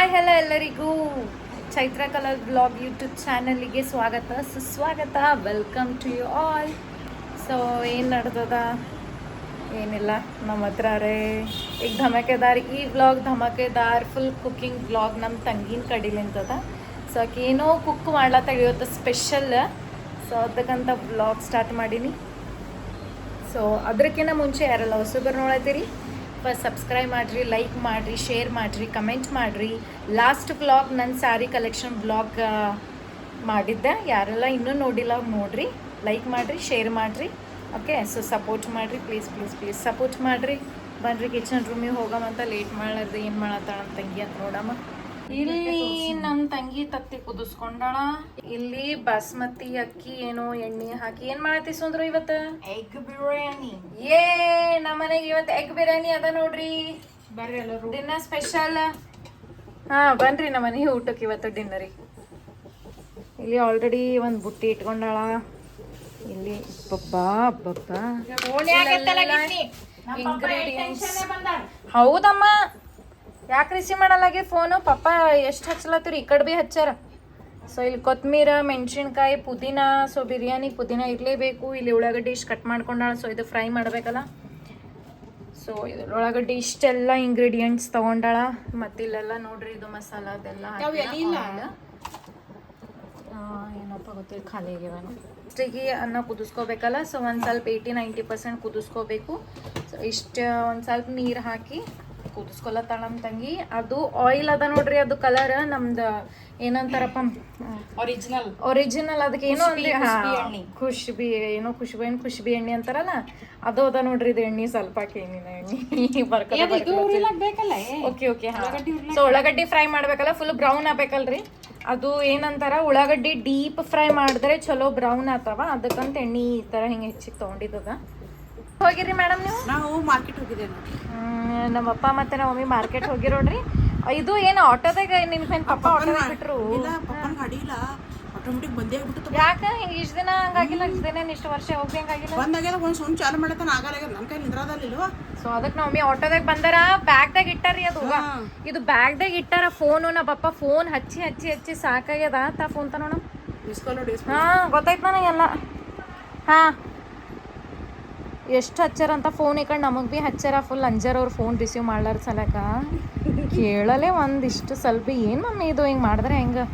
Hi hello ಎಲ್ಲರಿಗೂ Chaitra colour blog YouTube ಚಾನಲಿಗೆ ಸ್ವಾಗತ ಸುಸ್ವಾಗತ. Welcome to you all. So ಏನು ನಡ್ದದ ಏನಿಲ್ಲ, ನಮ್ಮ ಹತ್ರ ಈಗ ಧಮಾಕೆದಾರ್ ಈ ಬ್ಲಾಗ್ ಧಮಾಕೆದಾರ್ ಫುಲ್ ಕುಕ್ಕಿಂಗ್ ಬ್ಲಾಗ್ ನಮ್ಮ ತಂಗಿನ ಕಡಿಲಿಂತದ. ಸೊ ಆಕೆ ಏನೋ ಕುಕ್ ಮಾಡ್ಲತ್ತಾಗ ಇವತ್ತು ಸ್ಪೆಷಲ್. ಸೊ ಅದಕ್ಕಂತ ಬ್ಲಾಗ್ ಸ್ಟಾರ್ಟ್ ಮಾಡೀನಿ. ಸೊ ಅದಕ್ಕಿಂತ ಮುಂಚೆ ಯಾರೆಲ್ಲ ಹೊಸಬರು ನೋಡತ್ತೀರಿ ಫಸ್ಟ್ ಸಬ್ಸ್ಕ್ರೈಬ್ ಮಾಡಿರಿ, ಲೈಕ್ ಮಾಡಿರಿ, ಶೇರ್ ಮಾಡಿರಿ, ಕಮೆಂಟ್ ಮಾಡಿರಿ. ಲಾಸ್ಟ್ ಬ್ಲಾಗ್ ನನ್ನ ಸ್ಯಾರಿ ಕಲೆಕ್ಷನ್ ಬ್ಲಾಗ್ ಮಾಡಿದ್ದೆ. ಯಾರೆಲ್ಲ ಇನ್ನೂ ನೋಡಿಲ್ಲ ಅವ್ರು ನೋಡಿರಿ, ಲೈಕ್ ಮಾಡಿರಿ, ಶೇರ್ ಮಾಡಿರಿ. ಓಕೆ, ಸೊ ಸಪೋರ್ಟ್ ಮಾಡಿರಿ, ಪ್ಲೀಸ್ ಪ್ಲೀಸ್ ಪ್ಲೀಸ್ ಸಪೋರ್ಟ್ ಮಾಡಿರಿ. ಬನ್ರಿ ಕಿಚನ್ ರೂಮಿಗೆ ಹೋಗಮಂತ ಲೇಟ್ ಮಾಡಲಾರ್ದು ಏನು ಮಾಡತ್ತಾಳ ನಮ್ಮ ತಂಗಿ ಅಂತ ನೋಡಮ್ಮ. ಇಲ್ಲಿ ನಮ್ಮ ತಂಗಿ ತತ್ತಿ ಕುದಿಸ್ಕೊಂಡಾಳ. ಇಲ್ಲಿ ಬಾಸ್ಮತಿ ಅಕ್ಕಿ ಏನೋ ಎಣ್ಣೆ ಹಾಕಿ ಏನ್ ಮಾಡತ್ತಿ ಸುಂದ್ರು ಇವತ್ತು ಎಗ್ ಬಿರಿಯಾನಿ. ನಮ್ಮ ಮನೆಗೆ ಇವತ್ತು ಎಗ್ ಬಿರಿಯಾನಿ ಅದ ನೋಡ್ರಿ. ಬರ್ರಿ ಎಲ್ಲರೂ ಡಿನ್ನರ್ ಸ್ಪೆಷಲ್. ಹಾ ಬನ್ರಿ ನಮ್ಮ ಮನೆಗೆ ಊಟಕ್ಕೆ ಇವತ್ತು ಡಿನ್ನರಿಗೆ. ಇಲ್ಲಿ ಆಲ್ರೆಡಿ ಒಂದು ಬುಟ್ಟಿ ಇಟ್ಕೊಂಡಾಳ. ಇಲ್ಲಿ ಬಬ್ಬಾ ಬಬ್ಬಾ ಇಂಗ್ರೀಡಿಯೆಂಟ್ಸ್. ಹೌದಮ್ಮ, ಯಾಕೆ ರಿಸೀವ್ ಮಾಡಲಾಗಿ ಫೋನು? ಪಪ್ಪ ಎಷ್ಟು ಹಚ್ಚಲತ್ತೀರಿ, ಈ ಕಡೆ ಭೀ ಹಚ್ಚಾರ. ಸೊ ಇಲ್ಲಿ ಕೊತ್ತಂಬರಿ, ಮೆಣಸಿನ್ಕಾಯಿ, ಪುದೀನ. ಸೊ ಬಿರಿಯಾನಿ ಪುದೀನ ಇರಲೇಬೇಕು. ಇಲ್ಲಿ ಉಳ್ಳಾಗಡ್ಡಿ ಇಷ್ಟು ಕಟ್ ಮಾಡ್ಕೊಂಡಾಳ. ಸೊ ಇದು ಫ್ರೈ ಮಾಡಬೇಕಲ್ಲ. ಸೊ ಇದ್ರೊಳಗಡ್ಡಿ ಇಷ್ಟೆಲ್ಲ ಇಂಗ್ರೀಡಿಯೆಂಟ್ಸ್ ತೊಗೊಂಡಾಳ. ಮತ್ತು ಇಲ್ಲೆಲ್ಲ ನೋಡ್ರಿ ಇದು ಮಸಾಲ ಅದೆಲ್ಲ ಏನಪ್ಪ ಗೊತ್ತಿಲ್ಲ, ಖಾಲಿ ಆಗ್ಯಾವ. ಫಸ್ಟಿಗೆ ಅನ್ನ ಕುದಿಸ್ಕೋಬೇಕಲ್ಲ. ಸೊ ಒಂದು ಸ್ವಲ್ಪ 80-90% ಕುದಿಸ್ಕೋಬೇಕು. ಸೊ ಇಷ್ಟು ಒಂದು ಸ್ವಲ್ಪ ನೀರು ಹಾಕಿ ಕುದಿಸ್ಕೊಲತ್ತಾಳ ನಮ್ಮ ತಂಗಿ. ಅದು ಆಯಿಲ್ ಅದ ನೋಡ್ರಿ, ಅದು ಕಲರ್ ನಮ್ದು ಏನಂತಾರಪ್ಪ, ಒರಿಜಿನಲ್ ಅದಕ್ಕೆ ಏನೋ ಅಂದ್ರೆ ಖುಷ್ಬಿ ಏನೋ ಖುಷ್ಬಿ ಎಣ್ಣೆ ಅಂತಾರಲ್ಲ, ಅದು ಅದ ನೋಡ್ರಿ. ಇದು ಎಣ್ಣೆ ಸ್ವಲ್ಪ ಏನಿಲ್ಲ ಎಣ್ಣೆ ಓಕೆ ಓಕೆ. ಸೊ ಉಳ್ಳಾಗಡ್ಡಿ ಫ್ರೈ ಮಾಡ್ಬೇಕಲ್ಲ, ಫುಲ್ ಬ್ರೌನ್ ಆಗ್ಬೇಕಲ್ರಿ. ಅದು ಏನಂತಾರ, ಉಳ್ಳಾಗಡ್ಡಿ ಡೀಪ್ ಫ್ರೈ ಮಾಡಿದ್ರೆ ಚಲೋ ಬ್ರೌನ್ ಆತವ. ಅದಕ್ಕಂತ ಎಣ್ಣೆ ಈ ಥರ ಹಿಂಗೆ ಹೆಚ್ಚಿಗೆ ತೊಗೊಂಡಿದ್ದದ. ಹೋಗಿರಿ ಮೇಡಮ್ ನೀವು? ನಾವು ಮಾರ್ಕೆಟ್ ಹೋಗಿದ್ದೇವೆ. ನಮ್ಮಪ್ಪ ಮತ್ತೆ ನಮ್ಮ ಮಮ್ಮಿ ಮಾರ್ಕೆಟ್ ಹೋಗಿರೋಡ್ರಿ. ಇದು ಏನು ಆಟೋದಾಗ ನಿನ್ನ ಪಪ್ಪ ಆಟೋದಾಗ ಬಿಟ್ರು? ಆಟೋಮೆಟಿಕ್ ಬಂದೇ ಆಗ್ಬಿಟ್ಟು. ಯಾಕೆ ಹಿಂಗೆ ಇಷ್ಟು ದಿನ ಹಂಗಾಗಿಲ್ಲ? ಇಷ್ಟು ದಿನ ಇಷ್ಟು ವರ್ಷ ಹೋಗಿ ಹಂಗಾಗಿಲ್ಲ? ಬಂದಾಗೆಲ್ಲ ಒಂದು ಸೌಂಡ್ ಚಾಲು ಮಾಡತ್ತಾನ, ಆಗಲ್ಲ ನನ್ನ ಕೈ ನಿಂದ್ರದಲ್ಲಿಲ್ವ. ಸೊ ಅದಕ್ಕೆ ನಮ್ಮ ಮಮ್ಮಿ ಆಟೋದಾಗ ಬಂದಾರ. ಬ್ಯಾಗ್ದಾಗ ಇಟ್ಟಾರಿ ಅದು. ಇದು ಬ್ಯಾಗ್ದಾಗ ಇಟ್ಟಾರ ಫೋನು. ನಮ್ಮ ಪಪ್ಪ ಫೋನ್ ಹಚ್ಚಿ ಹಚ್ಚಿ ಹಚ್ಚಿ ಸಾಕಾಗ್ಯದ. ತಾ ಫೋನ್ ತ ನೋಡ ಮಿಸ್ ಕಾಲ್ ನೋಡಿ. ಹಾಂ ಗೊತ್ತಾಯ್ತು ನನಗೆಲ್ಲ. ಹಾಂ ಎಷ್ಟು ಹಚ್ಚಾರಂತ ಫೋನ್. ಈ ಕಡೆ ನಮಗೆ ಭೀ ಹಚ್ಚಾರ. ಫುಲ್ ಅಂಜರ್ ಅವ್ರು ಫೋನ್ ರಿಸೀವ್ ಮಾಡ್ಲಾರ ಸಲಕ. ಕೇಳಲೇ ಒಂದಿಷ್ಟು ಸ್ವಲ್ಪ ಏನು ಮಮ್ಮಿ ಇದು ಹಿಂಗೆ ಮಾಡಿದ್ರೆ ಹೆಂಗೆ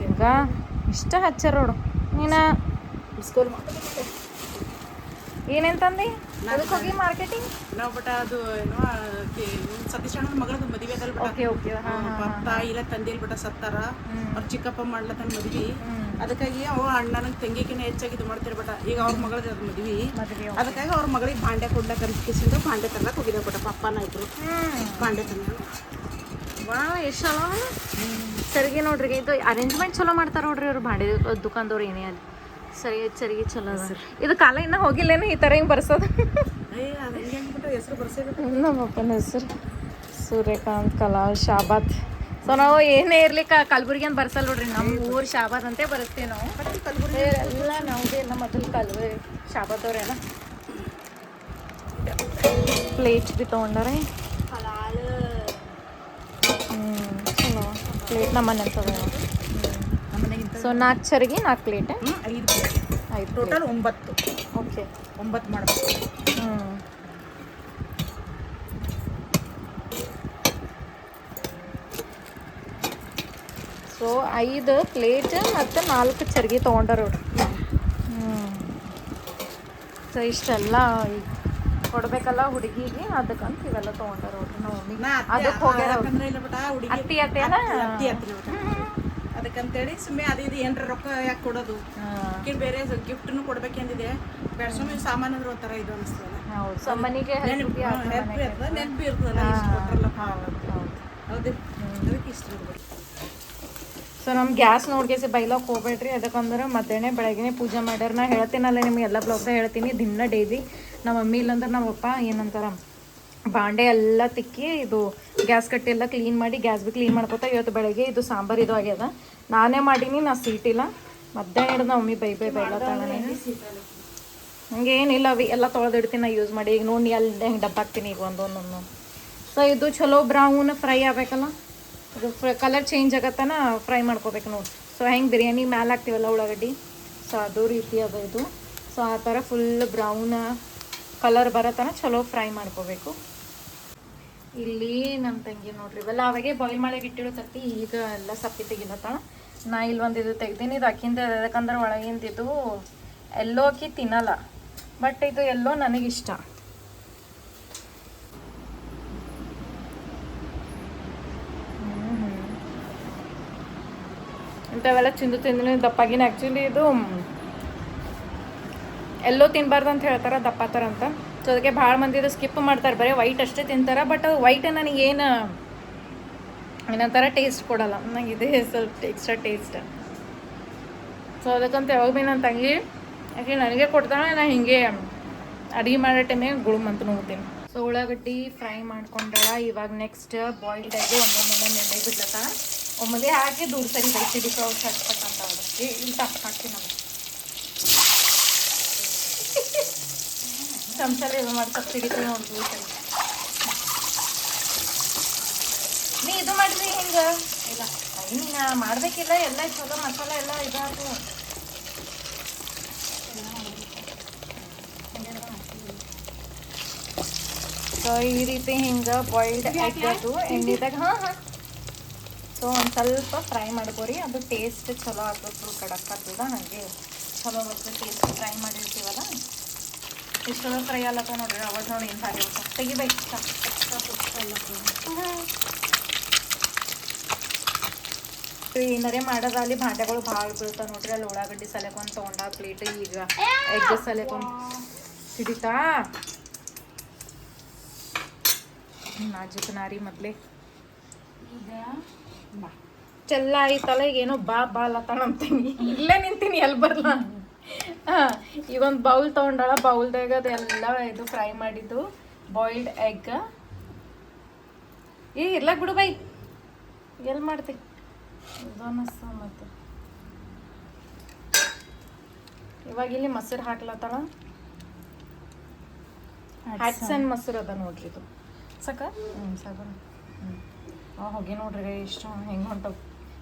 ಹಿಂಗ ಇಷ್ಟ ಹಚ್ಚಾರ ನೋಡು ನೀನು. ಮಿಸ್ಕಾಲ್ ಏನೇಂತಂದು ಅದಕ್ಕೆ ಹೋಗಿ ಮಾರ್ಕೆಟಿಂಗ್ ನಾವು ಬಟ್ ಅದು ಏನೋ ಸತೀಶ್ ಅಣ್ಣನ ಮಗಳದು ಮದುವೆ ಅದಲ್ಲ ಬಟ್. Okay okay. ತಾಯಿ ಇಲ್ಲ ತಂದೆ ಬಿಟ್ಟ ಸತ್ತಾರ. ಅವ್ರ ಚಿಕ್ಕಪ್ಪ ಮಾಡ್ಲತ್ತಾನ ಮದ್ವಿ. ಅದಕ್ಕಾಗಿ ಅವ ಅಣ್ಣನಿಗೆ ತಂಗಿಕಿನ ಹೆಚ್ಚಾಗಿ ಇದು ಮಾಡ್ತಾರೆ ಬಟ್. ಈಗ ಅವ್ರ ಮಗಳದ ಅದು ಮದ್ವಿ. ಅದಕ್ಕಾಗಿ ಅವ್ರ ಮಗಳಿಗೆ ಭಾಂಡೆ ಕೊಡ್ಲಕ್ಕೆ ಅನ್ಕಿಸಿಂದ ಭಾಂಡೆ ತರ್ಲಕ್ಕೆ ಹೋಗಿದ್ದೇವೆ ಬಟ್. ಪಪ್ಪನ ಇದ್ರು ಭಾಂಡೆ ತಂದ. ವಾ ಎಷ್ಟು ಚಲೋ ಸರಿಗೆ ನೋಡ್ರಿ. ಇದು ಅರೇಂಜ್ಮೆಂಟ್ ಚಲೋ ಮಾಡ್ತಾರೆ ನೋಡ್ರಿ ಅವ್ರು ಭಾಂಡೆ ದುಕಾನ್ದವ್ರು. ಏನೇ ಅಲ್ಲಿ ಸರಿಗೆ ಚಲೋ ಅದ. ಇದು ಕಾಲ ಇನ್ನೂ ಹೋಗಿಲ್ಲೇನು ಈ ಥರ ಹಿಂಗೆ ಬರ್ಸೋದು? ಹೆಸರು ಬರ್ಸೇಬೇಕು. ನಮ್ಮಪ್ಪನ ಹೆಸರು ಸೂರ್ಯಕಾಂತ್ ಕಲಾ ಶಾಬಾದ್. ಸೊ ನಾವು ಏನೇ ಇರ್ಲಿ ಕಲಬುರ್ಗಿ ಅಂತ ಬರ್ಸಲ್ಲ ನೋಡ್ರಿ. ನಮ್ಮ ಊರು ಶಾಬಾದ್ ಅಂತೇ ಬರೆಸ್ತೀವಿ ನಾವು. ಎಲ್ಲ ನಾವು ಭೀ ಎಲ್ಲ ಮೊದಲು ಶಾಬಾದವ್ರೇನ. ಪ್ಲೇಟ್ ಭೀ ತೊಗೊಂಡಾರೆ. ಚಲೋ ಪ್ಲೇಟ್ ನಮ್ಮನೆ ಅಂತದ. So 4 ಚರಿಗೆ 4 plate. 5 ಟೋಟಲ್ 9. ಓಕೆ 9 ಮಾಡಬೇಕು. ಸೊ 5 ಪ್ಲೇಟ್ ಮತ್ತು 4 ಚರ್ಗಿ ತೊಗೊಂಡಾರ ನೋಡ್ರಿ. ಸೊ ಇಷ್ಟೆಲ್ಲ ಕೊಡ್ಬೇಕಲ್ಲ ಹುಡುಗಿಗೆ, ಅದಕ್ಕಂತ ಇವೆಲ್ಲ ತೊಗೊಂಡಾರ ನೋಡ್ರಿ. ನಾವು ಅದಕ್ಕೆ ಹೋಗ್ಯಾರ ಅತ್ತಿ ಅತ್ತೇನ ಅದಕ್ಕಂತೇಳಿ ಸುಮ್ಮನೆ ಅದು ಇದು ಏನ್ರ ರೊಕ್ಕ ಯಾಕೆ ಕೊಡೋದು, ಬೇರೆ ಗಿಫ್ಟ್ನು ಕೊಡ್ಬೇಕಂದಿದೆ. ಸುಮ್ಮನೆ ಸಾಮಾನು ಅಂದ್ರೆ ಒಂಥರ ಇದು ಅನಿಸ್ತದಲ್ಲ. ಹೌದು, ಸೊ ಮನೆಗೆ ನೆನಪು ಇರ್ತದೆ, ನೆನಪು ಇರ್ತದಲ್ಲ. ಇಷ್ಟು ಕೊಟ್ಟರಲ್ಲ. ಹೌದು, ಅದಕ್ಕೆ ಇಷ್ಟ. ಸೊ ನಮ್ಮ ಗ್ಯಾಸ್ ನೋಡ್ಕೇಸಿ ಬೈಲಕ್ಕೆ ಹೋಗ್ಬೇಡ್ರಿ. ಅದಕ್ಕಂದ್ರೆ ಮಧ್ಯಾಹ್ನ ಬೆಳಗ್ಗೆ ಪೂಜೆ ಮಾಡ್ಯಾರ. ನಾ ಹೇಳ್ತೀನಲ್ಲ ನಿಮ್ಗೆ ಎಲ್ಲ ಬ್ಲಾಗ್ದಾಗ ಹೇಳ್ತೀನಿ ದಿನ ಡೈಲಿ. ನಮ್ಮ ಮಮ್ಮಿ ಇಲ್ಲಂದ್ರೆ ನಮ್ಮಪ್ಪ ಏನಂತಾರ, ಬಾಂಡೆ ಎಲ್ಲ ತಿಕ್ಕಿ ಇದು ಗ್ಯಾಸ್ ಕಟ್ಟಿ ಎಲ್ಲ ಕ್ಲೀನ್ ಮಾಡಿ ಗ್ಯಾಸ್ ಭೀ ಕ್ಲೀನ್ ಮಾಡ್ಕೊತಾ. ಇವತ್ತು ಬೆಳಗ್ಗೆ ಇದು ಸಾಂಬಾರು ಇದು ಆಗ್ಯದ, ನಾನೇ ಮಾಡೀನಿ. ನಾ ಸೀಟಿಲ್ಲ. ಮಧ್ಯಾಹ್ನ ಹಿಡಿದು ನಮ್ಮ ಮಮ್ಮಿ ಬೈಲತ್ತಾಳೆ. ಹಂಗೆ ಏನಿಲ್ಲ, ಅವಿ ಎಲ್ಲ ತೊಳೆದಿಡ್ತೀನಿ ನಾ ಯೂಸ್ ಮಾಡಿ. ಈಗ ನೋಡಿ ಅಲ್ಲಿ ಹೆಂಗೆ ಡಬ್ಬ ಹಾಕ್ತೀನಿ ಈಗ ಒಂದೊಂದೊಂದು. ಸೊ ಇದು ಚಲೋ ಬ್ರೌನ್ ಫ್ರೈ ಆಗಬೇಕಲ್ಲ. ಇದು ಕಲರ್ ಚೇಂಜ್ ಆಗತ್ತನ ಫ್ರೈ ಮಾಡ್ಕೋಬೇಕು ನೋಡಿ. ಸೊ ಹೆಂಗೆ ಬಿರಿಯಾನಿ ಮ್ಯಾಲೆ ಹಾಕ್ತೀವಲ್ಲ ಉಳ್ಳಾಗಡ್ಡಿ, ಸೊ ಅದು ರೀತಿ ಅದ ಇದು. ಸೊ ಆ ಥರ ಫುಲ್ ಬ್ರೌನ್ ಕಲರ್ ಬರತ್ತನ ಚಲೋ ಫ್ರೈ ಮಾಡ್ಕೋಬೇಕು. ಇಲ್ಲಿ ನಮ್ಮ ತಂಗಿ ನೋಡ್ರಿ ಇವೆಲ್ಲ ಅವಾಗೆ ಬಾಯ್ಲ್ ಮಾಡಕ್ಕೆ ಇಟ್ಟಿರೋ ತತ್ತಿ ಈಗ ಎಲ್ಲ ಸಪ್ಪಿ ತೆಗಿಲತ್ತಾಳ. ನಾ ಇಲ್ಲಿ ಒಂದು ಇದು ತೆಗ್ದೀನಿ. ಇದು ಅಕ್ಕಿಂದ ಯಾಕಂದ್ರೆ ಒಳಗಿಂದ ಇದು ಎಲ್ಲೋ ಅಕ್ಕಿ ತಿನ್ನಲ್ಲ, ಬಟ್ ಇದು ಎಲ್ಲೋ ನನಗಿಷ್ಟ. ಇಂಥವೆಲ್ಲ ತಿಂದು ದಪ್ಪಾಗಿನ ಆ್ಯಕ್ಚುಲಿ ಇದು ಎಲ್ಲೋ ತಿನ್ನಬಾರ್ದು ಅಂತ ಹೇಳ್ತಾರೆ, ದಪ್ಪಾತಾರ ಅಂತ. ಸೊ ಅದಕ್ಕೆ ಭಾಳ ಮಂದಿ ಇದು ಸ್ಕಿಪ್ ಮಾಡ್ತಾರೆ, ಬರೀ ವೈಟ್ ಅಷ್ಟೇ ತಿಂತಾರೆ. ಬಟ್ ವೈಟ್ ನನಗೇನು ಏನಂತಾರೆ ಟೇಸ್ಟ್ ಕೊಡಲ್ಲ, ನನಗಿದೆ ಸ್ವಲ್ಪ ಎಕ್ಸ್ಟ್ರಾ ಟೇಸ್ಟ್. ಸೊ ಅದಕ್ಕಂತ ಯಾವಾಗ ಭೀ ನನ್ನ ತಂಗಿ ಯಾಕೆ ನನಗೆ ಕೊಡ್ತಾಳೆ, ನಾನು ಹಿಂಗೆ ಅಡುಗೆ ಮಾಡೋ ಟೈಮಿಗೆ ಗುಳುಮ್ ಅಂತ ನೋಡ್ತೀನಿ. ಸೊ ಉಳ್ಳಾಗಡ್ಡಿ ಫ್ರೈ ಮಾಡ್ಕೊಂಡಾಳ. ಇವಾಗ ನೆಕ್ಸ್ಟ್ ಬಾಯ್ಲ್ಡ್ ಆಗಿ ಒಂದೊಂದೊಂದು ನೆನೆ ಬಿಡ್ಲತ್ತಾಳ. ಒಮ್ಮೆಗೆ ಹಾಕಿ ದೂರ ಸರಿ ಬೈಸಿಡಿ ಫ್ರೌ ಚಟ್ಪಟ್ ಅಂತ ಅದಕ್ಕೆ ಇಲ್ಲಿ ಹಾಕ್ತೀನಿ ನಾವು ಚಮಚಲ್ಲಿ ಇದು ಮಾಡಿ ಸ್ವಲ್ಪ ಸಿಡಿತೀವಿ ನೋಡ್ತೀವಿ ಸರಿ. ನೀ ಇದು ಮಾಡಿರಿ ಹಿಂಗೆ ಇಲ್ಲ ನೀನು ಮಾಡಬೇಕಿಲ್ಲ, ಎಲ್ಲ ಚಲೋ ಮಸಾಲೆ ಎಲ್ಲ ಇದಾಯ್ತು. ಸೊ ಈ ರೀತಿ ಹಿಂಗೆ ಬಾಯ್ಲ್ಡ್ ಆಗ್ಬೇಕು ಎಣ್ಣೆದಾಗ. ಹಾಂ ಸೊ ಒಂದು ಸ್ವಲ್ಪ ಫ್ರೈ ಮಾಡ್ಕೋರಿ, ಅದು ಟೇಸ್ಟ್ ಚಲೋ ಆಗ್ಬೇಕು. ಕಡಕ್ ಆಗ್ತದ ಹಾಗೆ ಚಲೋ ಬರ್ತದೆ ಟೇಸ್ಟ್. ಫ್ರೈ ಮಾಡಿರ್ತೀವಲ್ಲ ಎಷ್ಟೊಂದು ಫ್ರೈ ಅಲ್ಲತ್ತ ನೋಡ್ರಿ. ಅವಾಗ ನೋಡಿ ಏನು ಭಾರಿ ತೆಗಿಬೇಕು. ಏನಾರೇ ಮಾಡೋದಲ್ಲಿ ಭಾಂಡೆಗಳು ಭಾಳ ಬೀಳ್ತಾವೆ ನೋಡ್ರಿ. ಅಲ್ಲಿ ಉಳ್ಳಾಗಡ್ಡಿ ಸಲೆಕೊಂದು ತೊಗೊಂಡ ಪ್ಲೇಟ್, ಈಗ ಎಗ್ ಸಲೆಕೊಂದು ಸಿಡಿತಾ ನಾಜುಕ್ ನಾರಿ ಮೊದಲೇ ಈಗ ಚೆಲ್ಲ ಆಯ್ತಲ್ಲ. ಈಗ ಏನೋ ಬಾ ಅಲ್ಲತ್ತಾಳ ಅಂತೀನಿ, ಇಲ್ಲೇ ನಿಂತೀನಿ ಎಲ್ಲಿ ಬರಲ್ಲ. ಹಾಂ ಈಗ ಒಂದು ಬೌಲ್ ತೊಗೊಂಡಾಳ. ಬೌಲ್ದಾಗ ಅದೆಲ್ಲ ಇದು ಫ್ರೈ ಮಾಡಿದ್ದು ಬಾಯ್ಲ್ಡ್ ಎಗ್. ಇರ್ಲಾಕ ಬಿಡು ಬೈ, ಎಲ್ಲಿ ಮಾಡ್ತಿ ಇದನ್ನಸ. ಮತ್ತು ಇವಾಗ ಇಲ್ಲಿ ಮೊಸರು ಹಾಕ್ಲತ್ತಾಳ. ಹ್ಯಾಟ್ಸನ್ ಮೊಸರು ಅದ ನೋಡ್ರಿ ಇದು ಸಾಕ. ಸಾಕ ಹೋಗಿ ನೋಡ್ರಿ ಇಷ್ಟು ಹೆಂಗೆ ಹೊಂಟವು.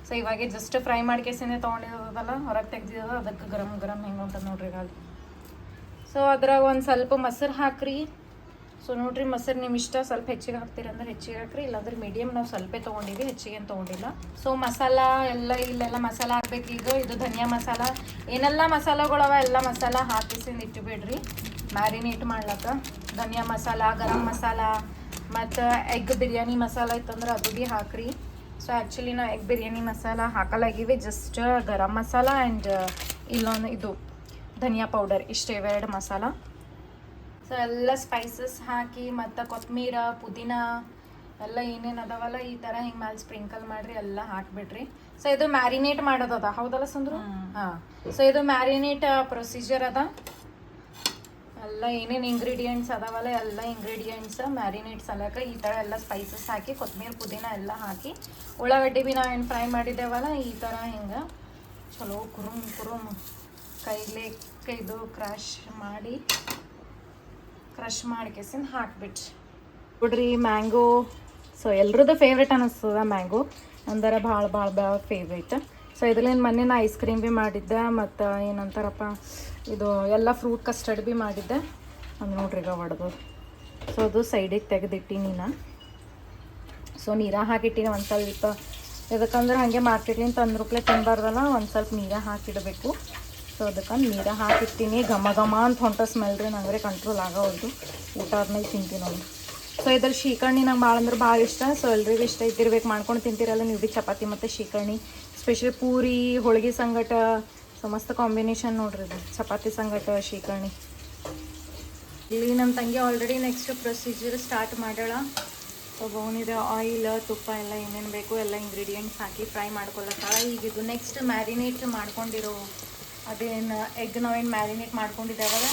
ಸೊ ಇವಾಗೆ ಜಸ್ಟ್ ಫ್ರೈ ಮಾಡ್ಕೇಸಿನೇ ತೊಗೊಂಡಿರೋದಲ್ಲ, ಹೊರಗೆ ತೆಗ್ದಿರೋದು, ಅದಕ್ಕೆ ಗರಂ ಗರಂ ಹೆಂಗೆ ಹೊಂಟದ ನೋಡ್ರಿ ಈಗ. ಸೊ ಅದ್ರಾಗ ಒಂದು ಸ್ವಲ್ಪ ಮೊಸರು ಹಾಕ್ರಿ. ಸೊ ನೋಡ್ರಿ ಮೊಸರು ನಿಮ್ಮ ಇಷ್ಟ, ಸ್ವಲ್ಪ ಹೆಚ್ಚಿಗೆ ಹಾಕ್ತೀರಿ ಅಂದ್ರೆ ಹೆಚ್ಚಿಗೆ ಹಾಕ್ರಿ, ಇಲ್ಲಾಂದ್ರೆ ಮೀಡಿಯಮ್ ನಾವು ಸ್ವಲ್ಪ ತೊಗೊಂಡಿವಿ, ಹೆಚ್ಚಿಗೆ ಏನು ತೊಗೊಂಡಿಲ್ಲ. ಸೊ ಮಸಾಲ ಎಲ್ಲ ಇಲ್ಲೆಲ್ಲ ಮಸಾಲ ಹಾಕ್ಬೇಕು. ಈಗ ಇದು ಧನಿಯಾ ಮಸಾಲ ಏನೆಲ್ಲ ಮಸಾಲಗಳವ ಎಲ್ಲ ಮಸಾಲ ಹಾಕಿಸಿಂದ ಇಟ್ಟುಬಿಡ್ರಿ ಮ್ಯಾರಿನೇಟ್ ಮಾಡ್ಲಕ್ಕ. ಧನಿಯಾ ಮಸಾಲ, ಗರಂ ಮಸಾಲ ಮತ್ತು ಎಗ್ ಬಿರಿಯಾನಿ ಮಸಾಲ ಇತ್ತಂದ್ರೆ ಅದು ಭೀ ಹಾಕ್ರಿ. ಸೊ ಆ್ಯಕ್ಚುಲಿ ನಾವು ಎಗ್ ಬಿರಿಯಾನಿ ಮಸಾಲ ಹಾಕಲಾಗಿವೆ, ಜಸ್ಟ್ ಗರಂ ಮಸಾಲ ಆ್ಯಂಡ್ ಇಲ್ಲೊಂದು ಇದು ಧನಿಯಾ ಪೌಡರ್, ಇಷ್ಟೇ ಇವೆರಡು ಮಸಾಲ. ಸೊ ಎಲ್ಲ ಸ್ಪೈಸಸ್ ಹಾಕಿ ಮತ್ತು ಕೊತ್ತಂಬರಿ, ಪುದೀನ ಎಲ್ಲ ಏನೇನು ಅದಾವಲ್ಲ ಈ ಥರ ಹಿಂಗೆ ಮೇಲೆ ಸ್ಪ್ರಿಂಕಲ್ ಮಾಡಿರಿ, ಎಲ್ಲ ಹಾಕಿಬಿಡ್ರಿ. ಸೊ ಇದು ಮ್ಯಾರಿನೇಟ್ ಮಾಡೋದದ, ಹೌದಲ್ಲ ಸಂದ್ರು? ಹಾಂ. ಸೊ ಇದು ಮ್ಯಾರಿನೇಟ್ ಪ್ರೊಸೀಜರ್ ಅದ. ಎಲ್ಲ ಏನೇನು ಇಂಗ್ರೀಡಿಯೆಂಟ್ಸ್ ಅದಾವಲ್ಲ ಎಲ್ಲ ಇಂಗ್ರೀಡಿಯೆಂಟ್ಸ್ ಮ್ಯಾರಿನೇಟ್ ಸಲಕ ಈ ಥರ ಎಲ್ಲ ಸ್ಪೈಸಸ್ ಹಾಕಿ ಕೊತ್ತಂಬರಿ ಪುದೀನ ಎಲ್ಲ ಹಾಕಿ ಉಳ್ಳಾಗಡ್ಡಿ ಭೀ ನಾವು ಏನು ಫ್ರೈ ಮಾಡಿದ್ದೇವಲ್ಲ ಈ ಥರ ಹಿಂಗೆ ಚಲೋ ಕುರುಮ್ ಕೈಲೇ ಇದು ಕ್ರಶ್ ಮಾಡ್ಕೇಸಿಂದ ಹಾಕ್ಬಿಟ್ರಿ ಬಿಡ್ರಿ. ಮ್ಯಾಂಗೋ ಸೊ ಎಲ್ರದ್ದು ಫೇವ್ರೇಟ್ ಅನ್ನಿಸ್ತದ ಮ್ಯಾಂಗೋ, ಅಂದ್ರೆ ಭಾಳ ಫೇವ್ರೇಟ್. ಸೊ ಇದ್ರಲ್ಲಿಂದ ಮೊನ್ನೆ ನಾ ಐಸ್ ಕ್ರೀಮ್ ಭೀ ಮಾಡಿದ್ದೆ, ಮತ್ತು ಏನಂತಾರಪ್ಪ ಇದು ಎಲ್ಲ ಫ್ರೂಟ್ ಕಸ್ಟರ್ಡ್ ಭೀ ಮಾಡಿದ್ದೆ. ಅದು ನೋಡ್ರಿ ಈಗ ಹೊಡೆದು. ಸೊ ಅದು ಸೈಡಿಗೆ ತೆಗೆದಿಟ್ಟಿನಿ ನಾ. ಸೊ ನೀರ ಹಾಕಿಟ್ಟಿನಿ ಒಂದು ಸ್ವಲ್ಪ, ಯಾಕಂದ್ರೆ ಹಾಗೆ ಮಾರ್ಕೆಟ್ಲಿಂದ ತಂದ್ರುಪ್ಲೆ ತಿನ್ನಬಾರ್ದಲ್ಲ, ಒಂದು ಸ್ವಲ್ಪ ನೀರ ಹಾಕಿಡಬೇಕು. ಸೊ ಅದಕ್ಕೆ ನೀರ ಹಾಕಿಟ್ಟಿನಿ. ಘಮ ಅಂತ ಹೊಂಟ ಸ್ಮೆಲ್ ರೀ, ನಂಗೆ ಕಂಟ್ರೋಲ್ ಆಗೋದು. ಊಟ ಆದ್ಮೇಲೆ ತಿಂತೀನಿ ನೋಡಿ. ಸೊ ಇದ್ರ ಶೀಕರ್ಣಿ ನಂಗೆ ಭಾಳ ಅಂದ್ರೆ ಭಾಳ ಇಷ್ಟ. ಸೊ ಎಲ್ರಿಗೂ ಇಷ್ಟ ಇದ್ದಿರ್ಬೇಕು, ಮಾಡ್ಕೊಂಡು ತಿಂತೀರಲ್ಲ ನೀವು ಭೀ ಚಪಾತಿ ಮತ್ತು ಶೀಕರ್ಣಿ, ಸ್ಪೆಷಲಿ ಪೂರಿ ಹೋಳಿಗೆ ಸಂಗಟ. ಸೊ ಮಸ್ತ್ ಕಾಂಬಿನೇಷನ್ ನೋಡ್ರಿ ಇದು, ಚಪಾತಿ ಸಂಗಟ ಶೀಕರ್ಣಿ. ಇಲ್ಲಿ ನಮ್ಮ ತಂಗಿ ಆಲ್ರೆಡಿ ನೆಕ್ಸ್ಟ್ ಪ್ರೊಸೀಜರ್ ಸ್ಟಾರ್ಟ್ ಮಾಡ್ಯಾಳ. ಸೊ ಬೌನಿದೆ ಆಯಿಲ್, ತುಪ್ಪ ಎಲ್ಲ ಏನೇನು ಬೇಕು ಎಲ್ಲ ಇಂಗ್ರೀಡಿಯೆಂಟ್ಸ್ ಹಾಕಿ ಫ್ರೈ ಮಾಡ್ಕೊಳತ್ತಾಳ. ಈಗ ಇದು ನೆಕ್ಸ್ಟ್ ಮ್ಯಾರಿನೇಟ್ ಮಾಡ್ಕೊಂಡಿರೋ ಅದೇನು ಎಗ್ ನಾವೇನು ಮ್ಯಾರಿನೇಟ್ ಮಾಡ್ಕೊಂಡಿದ್ದಾವಲ್ಲ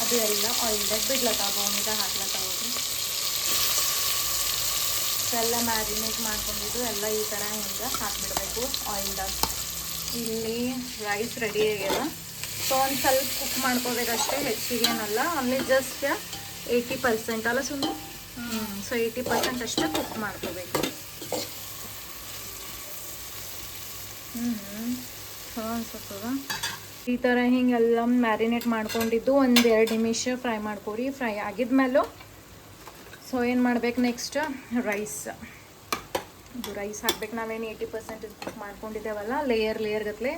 ಅದು ಎಲ್ಲ ಆಯಿಲ್ದಾಗ ಬಿಡ್ಲತ್ತಾವ, ಬೌನಿದಾಗ ಹಾಕ್ಲತ್ತಾವ. ಸೊ ಎಲ್ಲ ಮ್ಯಾರಿನೇಟ್ ಮಾಡ್ಕೊಂಡಿದ್ದು ಎಲ್ಲ ಈ ಥರ ಹಿಂಗೆ ಹಾಕಿಬಿಡ್ಬೇಕು ಆಯಿಲ್ದಾಗ. ಇಲ್ಲಿ ರೈಸ್ ರೆಡಿ ಆಗ್ಯದ. ಸೊ ಒಂದು ಸ್ವಲ್ಪ ಕುಕ್ ಮಾಡ್ಕೋಬೇಕಷ್ಟೇ, ಹೆಚ್ಚಿಗೆ ಏನಲ್ಲ, ಓನ್ಲಿ ಜಸ್ಟ್ 80% ಅಲ್ಲ ಸುಮ್ಮನೆ. ಸೊ 80% ಅಷ್ಟೇ ಕುಕ್ ಮಾಡ್ಕೋಬೇಕು. ಚಲೋ ಅನ್ಸತ್ತದ. ಈ ಥರ ಹಿಂಗೆಲ್ಲ ಮ್ಯಾರಿನೇಟ್ ಮಾಡ್ಕೊಂಡಿದ್ದು ಒಂದು 2 ನಿಮಿಷ ಫ್ರೈ ಮಾಡ್ಕೊರಿ. ಫ್ರೈ ಆಗಿದ್ಮೇಲೆ ಸೊ ಏನು ಮಾಡ್ಬೇಕು ನೆಕ್ಸ್ಟ್ ರೈಸ್. ಇದು ರೈಸ್ ಹಾಕ್ಬೇಕು. ನಾವೇನು 80% ಕುಕ್ ಮಾಡ್ಕೊಂಡಿದ್ದೇವಲ್ಲ, ಲೇಯರ್ ಗತ್ತಲೆ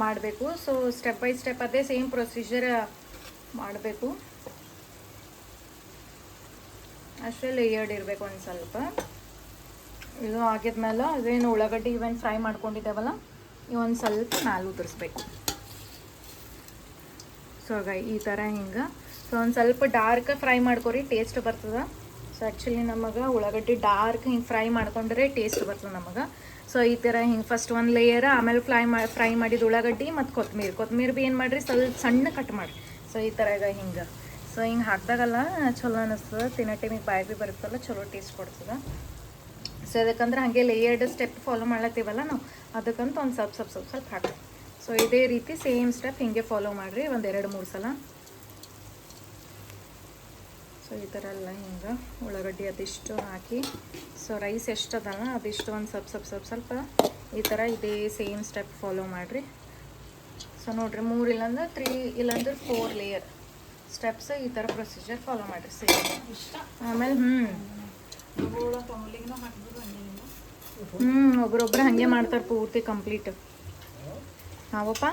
ಮಾಡಬೇಕು. ಸೊ ಸ್ಟೆಪ್ ಬೈ ಸ್ಟೆಪ್ ಅದೇ ಸೇಮ್ ಪ್ರೊಸೀಜರ್ ಮಾಡಬೇಕು. ಅಷ್ಟೇ ಲೇಯರ್ಡ್ ಇರಬೇಕು ಒಂದು ಸ್ವಲ್ಪ. ಇದು ಆಗಿದ್ಮೇಲೆ ಅದೇನು ಉಳ್ಳಾಗಡ್ಡಿ ಇವೇನು ಫ್ರೈ ಮಾಡ್ಕೊಂಡಿದ್ದೇವಲ್ಲ ಇವೊಂದು ಸ್ವಲ್ಪ ಮ್ಯಾಲೆ ಉದುರಿಸ್ಬೇಕು. ಸೊ ಈ ಥರ ಹಿಂಗೆ ಸೊ ಒಂದು ಸ್ವಲ್ಪ ಡಾರ್ಕ್ ಫ್ರೈ ಮಾಡ್ಕೊರಿ, ಟೇಸ್ಟ್ ಬರ್ತದೆ. ಸೊ ಆ್ಯಕ್ಚುಲಿ ನಮಗೆ ಉಳ್ಳಾಗಡ್ಡಿ ಡಾರ್ಕ್ ಹಿಂಗೆ ಫ್ರೈ ಮಾಡ್ಕೊಂಡ್ರೆ ಟೇಸ್ಟ್ ಬರ್ತದೆ ನಮಗೆ. ಸೊ ಈ ಥರ ಹಿಂಗೆ ಫಸ್ಟ್ ಒಂದು ಲೇಯರ್, ಆಮೇಲೆ ಫ್ರೈ ಮಾಡಿದ ಉಳ್ಳಾಗಡ್ಡಿ ಮತ್ತು ಕೊತ್ತಂಬರಿ ಭೀ ಏನು ಮಾಡಿರಿ ಸ್ವಲ್ಪ ಸಣ್ಣ ಕಟ್ ಮಾಡಿರಿ. ಸೊ ಈ ಥರ ಈಗ ಹಿಂಗೆ ಸೊ ಹಿಂಗೆ ಹಾಕಿದಾಗಲ್ಲ ಚಲೋ ಅನ್ನಿಸ್ತದೆ. ತಿನ್ನೋ ಟೈಮಿಗೆ ಬಾಯಿ ಭೀ ಬರುತ್ತಲ್ಲ, ಚಲೋ ಟೇಸ್ಟ್ ಕೊಡ್ತದೆ. ಸೊ ಅದಕ್ಕಂದ್ರೆ ಹಾಗೆ ಲೇಯರ್ಡ್ ಸ್ಟೆಪ್ ಫಾಲೋ ಮಾಡ್ಲತ್ತೀವಲ್ಲ ನಾವು, ಅದಕ್ಕಂತ ಒಂದು ಸ್ವಲ್ಪ ಹಾಕಿ. ಸೊ ಇದೇ ರೀತಿ ಸೇಮ್ ಸ್ಟೆಪ್ ಹಿಂಗೆ ಫಾಲೋ ಮಾಡಿರಿ ಒಂದು 2-3 ಸಲ. ಸೊ ಈ ಥರ ಎಲ್ಲ ಹಿಂಗೆ ಉಳ್ಳಾಗಡ್ಡಿ ಅದಿಷ್ಟು ಹಾಕಿ, ಸೊ ರೈಸ್ ಎಷ್ಟದಲ್ಲ ಅದಿಷ್ಟು ಒಂದು ಸ್ವಲ್ಪ ಈ ಥರ ಇದೇ ಸೇಮ್ ಸ್ಟೆಪ್ ಫಾಲೋ ಮಾಡಿರಿ. ಸೊ ನೋಡಿರಿ 3 ಇಲ್ಲಾಂದ್ರೆ 3 ಇಲ್ಲಾಂದ್ರೆ 4 ಲೇಯರ್ ಸ್ಟೆಪ್ಸ್ ಈ ಥರ ಪ್ರೊಸೀಜರ್ ಫಾಲೋ ಮಾಡಿರಿ ಸೇಮ್. ಆಮೇಲೆ ಒಬ್ರೊಬ್ರು ಹಾಗೆ ಮಾಡ್ತಾರೆ ಪೂರ್ತಿ ಕಂಪ್ಲೀಟ್. ಹಾವಪ್ಪ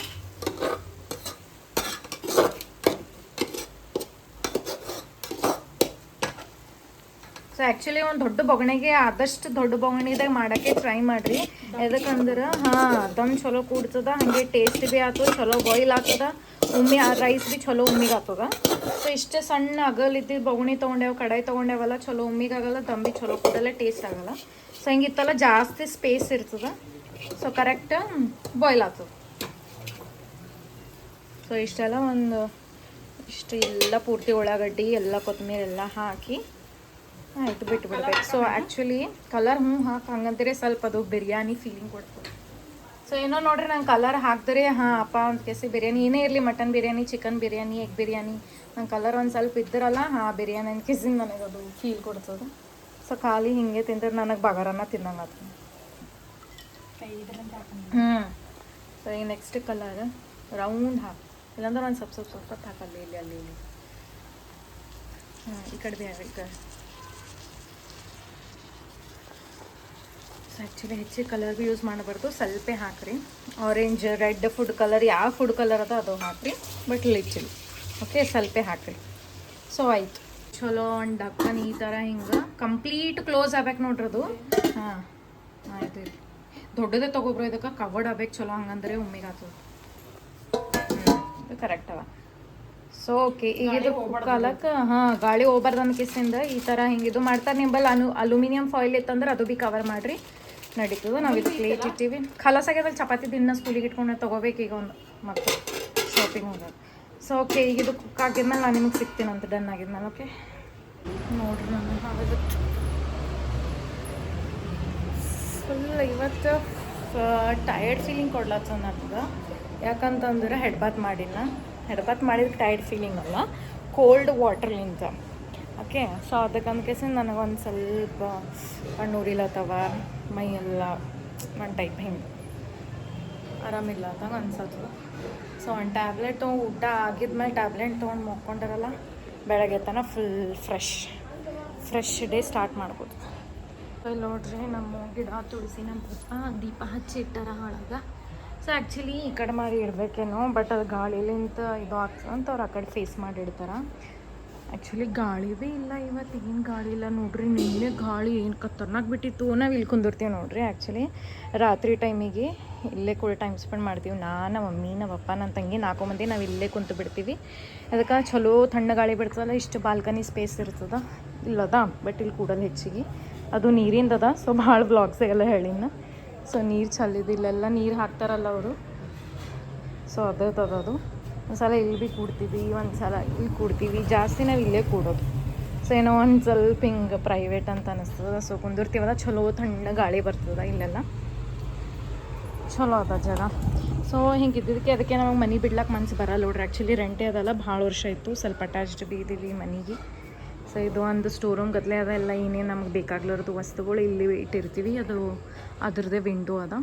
ಸೊ ಆ್ಯಕ್ಚುಲಿ ಒಂದು ದೊಡ್ಡ ಬೊಗಣೆಗೆ ಆದಷ್ಟು ದೊಡ್ಡ ಬೊಗಣಿದಾಗ ಮಾಡೋಕ್ಕೆ ಟ್ರೈ ಮಾಡಿರಿ. ಎದಕ್ಕಂದ್ರೆ ಅದೊಂದು ಚಲೋ ಕೂಡ್ತದ, ಹಾಗೆ ಟೇಸ್ಟ್ ಭೀ ಆಗ್ತದೆ, ಚಲೋ ಬಾಯ್ಲ್ ಆಗ್ತದ, ರೈಸ್ ಭೀ ಚಲೋ ಉಮ್ಮಿಗೆ ಆಗ್ತದ. ಸೊ ಇಷ್ಟೇ ಸಣ್ಣ ಅಗಲಿದ್ದು ಬೊಗಣಿ ತೊಗೊಂಡೇವು, ಕಡಾಯಿ ತೊಗೊಂಡೇವಲ್ಲ, ಚಲೋ ಉಮ್ಮಿಗೆ ಆಗಲ್ಲ, ದಮ್ ಭೀ ಚಲೋ ಕೂಡಲ್ಲ, ಟೇಸ್ಟ್ ಆಗಲ್ಲ. ಸೊ ಹಿಂಗಿತ್ತಲ್ಲ ಜಾಸ್ತಿ ಸ್ಪೇಸ್ ಇರ್ತದೆ, ಸೊ ಕರೆಕ್ಟ್ ಬಾಯ್ಲ್ ಆಗ್ತದೆ. ಸೊ ಇಷ್ಟೆಲ್ಲ ಇಷ್ಟು ಎಲ್ಲ ಪೂರ್ತಿ ಉಳ್ಳಾಗಡ್ಡಿ ಎಲ್ಲ ಕೊತ್ತಂಬರಿ ಎಲ್ಲ ಹಾಕಿ ಆಯಿತು ಬಿಟ್ಬಿಡ್ಬೇಕು. ಸೊ ಆ್ಯಕ್ಚುಲಿ ಕಲರ್ ಹಂಗಂದ್ರೆ ಸ್ವಲ್ಪ ಅದು ಬಿರಿಯಾನಿ ಫೀಲಿಂಗ್ ಕೊಡ್ತದೆ. ಸೊ ಏನೋ ನೋಡ್ರಿ ನಂಗೆ ಕಲರ್ ಹಾಕ್ದರೆ ಅಪ್ಪ ಒಂದು ಕೆಸಿ ಬಿರಿಯಾನಿ ಏನೇ ಇರಲಿ, mutton biryani, chicken biryani, egg biryani, ನಂಗೆ ಕಲರ್ ಒಂದು ಸ್ವಲ್ಪ ಇದ್ದಿರಲ್ಲ ಬಿರಿಯಾನಿ ಒಂದು ಕೆಸಿಂದ ನನಗೆ ಅದು ಫೀಲ್ ಕೊಡ್ತದೆ. ಸೊ ಖಾಲಿ ಹಿಂಗೆ ತಿಂದ್ರೆ ನನಗೆ ಬಗಾರನ್ನ ತಿನ್ನಂಗೆ ಆಗ್ತದೆ. ಸೊ ಈಗ ನೆಕ್ಸ್ಟ್ ಕಲರ್ ರೌಂಡ್ ಇಲ್ಲಾಂದ್ರೆ ಒಂದು ಸ್ವಲ್ಪ ಹಾಕಲ್ಲಿ ಇಲ್ಲಿ ಈ ಕಡೆ ಭೀ ಈ ಕಡೆ. ಸೊ ಆ್ಯಕ್ಚುಲಿ ಹೆಚ್ಚಿಗೆ ಕಲರ್ ಭೀ ಯೂಸ್ ಮಾಡಬಾರ್ದು, ಸ್ವಲ್ಪ ಹಾಕ್ರಿ. ಆರೆಂಜ್, ರೆಡ್ ಫುಡ್ ಕಲರ್ ಯಾವ ಫುಡ್ ಕಲರ್ ಅದ ಅದು ಹಾಕ್ರಿ, ಬಟ್ ಲಿಚ್ಚಲಿ ಓಕೆ ಸ್ವಲ್ಪ ಹಾಕ್ರಿ. ಸೊ ಆಯ್ತು ಚಲೋ ಒಂದು ಡಕ್ಕನ್ ಈ ಥರ ಹಿಂಗೆ ಕಂಪ್ಲೀಟ್ ಕ್ಲೋಸ್ ಆಗ್ಬೇಕು ನೋಡ್ರಿ ಅದು. ಆಯ್ತು ರೀ, ದೊಡ್ಡದೇ ತೊಗೊಬ್ರು, ಇದಕ್ಕೆ ಕವರ್ಡ್ ಆಗ್ಬೇಕು ಚಲೋ, ಹಂಗಂದ್ರೆ ಉಮ್ಮಿಗೆ ಆಗ್ತದೆ. ಇದು ಕರೆಕ್ಟ್ ಅವ. ಸೊ ಓಕೆ ಈಗ ಇದು ಕಾಲಕ್ಕೆ ಗಾಳಿ ಹೋಗ್ಬಾರ್ದು ಅನ್ನೋ ಕಿಸಿಂದ ಈ ಥರ ಹಿಂಗೆ ಇದು ಮಾಡ್ತಾರೆ. ನಿಂಬಲ್ಲಿ ಅಲ್ಯೂಮಿನಿಯಂ ಫಾಯಿಲ್ ಇತ್ತಂದ್ರೆ ಅದು ಭೀ ಕವರ್ ಮಾಡಿರಿ, ನಡೀತದೆ. ನಾವು ಇದು ಪ್ಲೇಟ್ ಇರ್ತೀವಿ. ಖಲಾಸಾಗ್ಯದಲ್ಲಿ ಚಪಾತಿ ದಿನ ಸ್ಕೂಲಿಗೆ ಇಟ್ಕೊಂಡು ತೊಗೋಬೇಕು ಈಗ ಒಂದು ಮತ್ತೆ ಶಾಪಿಂಗ್ ಹೋದಾಗ. ಸೊ ಓಕೆ ಈಗ ಇದು ಕುಕ್ ಆಗಿದ್ಮೇಲೆ ನಾನು ನಿಮಗೆ ಸಿಗ್ತೀನಂತ, ಡನ್ ಆಗಿದ್ಮೇಲೆ. ಓಕೆ ನೋಡ್ರಿ ನಾನು ಫುಲ್ ಇವತ್ತು ಟಯರ್ಡ್ ಫೀಲಿಂಗ್ ಕೊಡ್ಲತ್ತ ನನಗೆ. ಯಾಕಂತಂದ್ರೆ ಹೆಡ್ ಬಾತ್ ಮಾಡಿದ್ರೆ ಟೈರ್ಡ್ ಫೀಲಿಂಗ್ ಅಲ್ಲ, ಕೋಲ್ಡ್ ವಾಟರ್ಲಿಂದ. ಓಕೆ ಸೊ ಅದಕ್ಕಂದ್ಕೇಸಿ ನನಗೊಂದು ಸ್ವಲ್ಪ ಕಣ್ಣೂರಿಲತ್ತವ, ಮೈಯೆಲ್ಲ ಒಂದು ಟೈಪ್ ಹಿಂಗೆ ಆರಾಮಿಲ್ಲ ಅಂತಂಗೆ ಅನ್ಸತ್ತದ. ಸೊ ಒಂದು ಟ್ಯಾಬ್ಲೆಟ್ ಊಟ ಆಗಿದ್ಮೇಲೆ ಟ್ಯಾಬ್ಲೆಟ್ ತೊಗೊಂಡು ಮಕ್ಕೊಂಡಾರಲ್ಲ, ಬೆಳಗ್ಗೆ ತನಕ ಫುಲ್ ಫ್ರೆಶ್ ಡೇ ಸ್ಟಾರ್ಟ್ ಮಾಡ್ಬೋದು. ಇಲ್ಲಿ ನೋಡ್ರಿ ನಮ್ಮ ಗಿಡ ತುಳಸಿ ನಮ್ಮ ದೀಪ ಹಚ್ಚಿ ಇಟ್ಟಾರ ಒಳಗೆ. ಸೊ ಆ್ಯಕ್ಚುಲಿ ಈ ಕಡೆ ಮಾಡಿ ಇಡಬೇಕೇನೋ, ಬಟ್ ಅದು ಗಾಳಿಲಿಂತ ಇದು ಆಗ್ತದೆ ಅಂತ ಅವ್ರು ಆ ಕಡೆ ಫೇಸ್ ಮಾಡಿ ಇಡ್ತಾರೆ. ಆ್ಯಕ್ಚುಲಿ ಗಾಳಿ ಭೀ ಇಲ್ಲ ಇವತ್ತು, ಏನು ಗಾಳಿ ಇಲ್ಲ ನೋಡ್ರಿ. ನಿನ್ನೆ ಗಾಳಿ ಏನು ಖತರ್ನಾಕ್ ಬಿಟ್ಟಿತ್ತು. ನಾವು ಇಲ್ಲಿ ಕುಂದಿರ್ತೀವಿ ನೋಡ್ರಿ. ಆ್ಯಕ್ಚುಲಿ ರಾತ್ರಿ ಟೈಮಿಗೆ ಇಲ್ಲೇ ಕೂಡ ಟೈಮ್ ಸ್ಪೆಂಡ್ ಮಾಡ್ತೀವಿ. ನಮ್ಮ ಮಮ್ಮಿ, ನಮ್ಮ ಅಪ್ಪ, ನನ್ನ ತಂಗಿ 4 ಮಂದಿ ನಾವು ಇಲ್ಲೇ ಕುಂತು ಬಿಡ್ತೀವಿ. ಅದಕ್ಕೆ ಚಲೋ ತಣ್ಣ ಗಾಳಿ ಬಿಡ್ತದಲ್ಲ, ಇಷ್ಟು ಬಾಲ್ಕನಿ ಸ್ಪೇಸ್ ಇರ್ತದ ಇಲ್ಲದ, ಬಟ್ ಇಲ್ಲಿ ಕೂಡಲು ಹೆಚ್ಚಿಗೆ ಅದು ನೀರಿಂದದ. ಸೊ ಭಾಳ ಬ್ಲಾಗ್ಸಾಗೆಲ್ಲ ಹೇಳಿನ. ಸೊ ನೀರು ಚಲ್ಲಿದ್ದು ಇಲ್ಲೆಲ್ಲ ನೀರು ಹಾಕ್ತಾರಲ್ಲ ಅವರು. ಸೊ ಅದು ಒಂದು ಸಲ ಇಲ್ಲಿ ಭೀ ಕೂಡ್ತೀವಿ, ಒಂದು ಸಲ ಇಲ್ಲಿ ಕೂಡ್ತೀವಿ. ಜಾಸ್ತಿ ನಾವು ಇಲ್ಲೇ ಕೂಡೋದು. ಸೊ ಏನೋ ಒಂದು ಸ್ವಲ್ಪ ಹಿಂಗೆ ಪ್ರೈವೇಟ್ ಅಂತ ಅನ್ನಿಸ್ತದೆ. ಸೊ ಕುಂದಿರ್ತೀವಲ್ಲ, ಚಲೋ ತಣ್ಣ ಗಾಳಿ ಬರ್ತದೆ ಇಲ್ಲೆಲ್ಲ, ಚಲೋ ಅದ ಜಾಗ. ಸೊ ಹಿಂಗೆ ಇದ್ದಿದ್ದಕ್ಕೆ ಅದಕ್ಕೆ ನಮಗೆ ಮನೆ ಬಿಡ್ಲಕ್ಕೆ ಮನ್ಸು ಬರಲ್ಲ ನೋಡ್ರಿ. ಆ್ಯಕ್ಚುಲಿ ರೆಂಟೇ ಅದಲ್ಲ, ಭಾಳ ವರ್ಷ ಆಯಿತು. ಸ್ವಲ್ಪ ಅಟ್ಯಾಚ್ಡ್ ಭೀ ಇದ್ದೀವಿ ಮನೆಗೆ. ಸೊ ಇದು ಒಂದು ಸ್ಟೋರ್ ರೂಮ್ ಗತ್ಲೆ ಅದ. ಎಲ್ಲ ಏನೇನು ನಮಗೆ ಬೇಕಾಗ್ಲಿರೋದು ವಸ್ತುಗಳು ಇಲ್ಲಿ ಇಟ್ಟಿರ್ತೀವಿ. ಅದು ಅದ್ರದ್ದೇ ವಿಂಡೋ ಅದ.